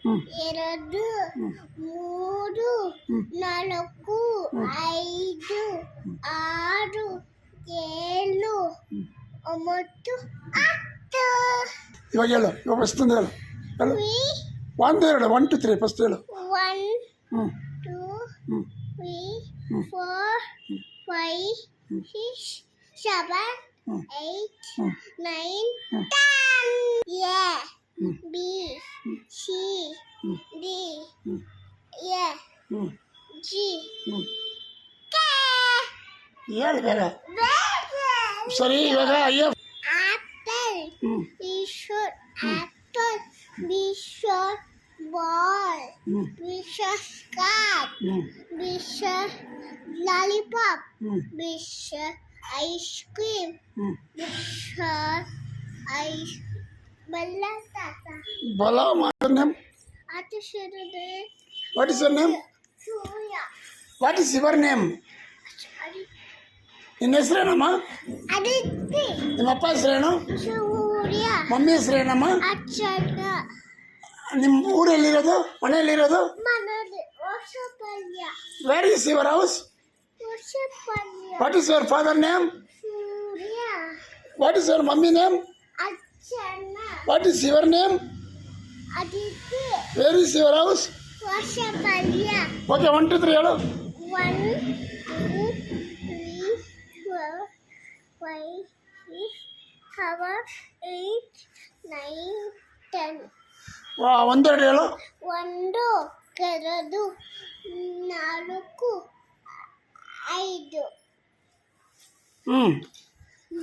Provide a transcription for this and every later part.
2 3 4 5 6 7 9 10. ಇವಾಗ ಹೇಳು, ಇವಾಗ ಫಸ್ಟ್ ಹೇಳು ಹೇಳು. 1 2 1 2 3 ಫಸ್ಟ್ ಹೇಳು. 1 2 3 4 5 6 7 8 9 10. A B C D E G K. ಹೇಳು ಬೇಗ. ಸರಿ ಇವಾಗ ಅಯ್ಯೋ Apple. B for apple. B for ball. B for cat. B for lollipop. B for ice cream. B for ice. Balla tata. Bala, your name? Atishurude. What is your name? Surya. What is your name? ನಿನ್ನ ಹೆಸರೇನಮ್ಮ? Aditi. ನಿಮ್ಮ ಅಪ್ಪ ಹೆಸರೇನು? Surya. Mummy ಹೆಸರೇನಮ್ಮ? Achana. ನಿಮ್ಮ ಊರಲ್ಲಿರೋದು, ಮನೆಯಲ್ಲಿರೋದು? Manade. Vashapalya. Where is your house? Vashapalya. What is your father name? Surya. What is your mummy name? Achana. What is your name? Aditi. Where is your house? Vashapalya. Okay 1 2 3 ಹೇಳು. 1 2 3 4 5 6 7 8 9 10. ಒಂದೆರಡು ಹೇಳು. 1 2 4 5.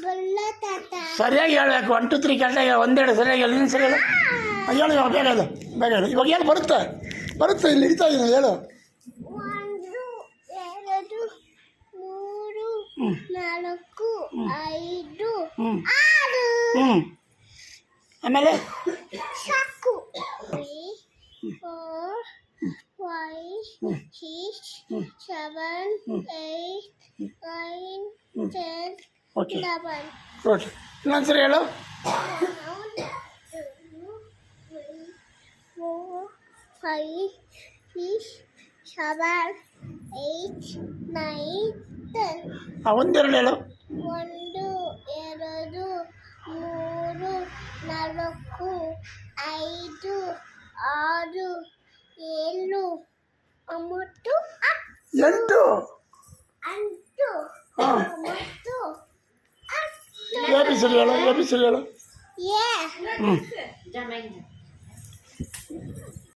ಬಲ್ಲ ತಾತ. ಸರಿಯಾಗಿ ಹೇಳಬೇಕು. 1 2 3 ಕರೆಕ್ಟಾಗಿ ಒಂದೆರಡು ಸರಿಯಾಗಿ ಹೇಳು. ನೀನು ಸರಿ ಹೇಳು. ಹೇಳು ಇವಾಗ ಬೇಗ ಹೇಳು, ಬೇಗ ಹೇಳು. ಇವಾಗ ಹೇಳು, ಬರುತ್ತೆ ಬರುತ್ತೆ, ಇಲ್ಲಿ ಹಿಡಿತಾ ಇದ್ದೀನಿ ಹೇಳು. 1 2 3 4 5 6. ಆಮೇಲೆ ಸಾಕು. 3 4 5 6 7 8 9 10 ಓಕೆ 11. ಗುಡ್. ಇನ್ನೊಂದು ಸರಿ ಹೇಳು. 1 2 3 4 5 6 7 8 9 10. ಒಂದೆರಡು ಹೇಳು. 1 2 3 4 5 6 7 9 ಎಂಟು. 8 ಹಾಂ 9 ಎ ಬಿ ಸಿ ಡಿ ಹೇಳು, ಎ ಬಿ ಸಿ ಡಿ ಹೇಳು. Yeah.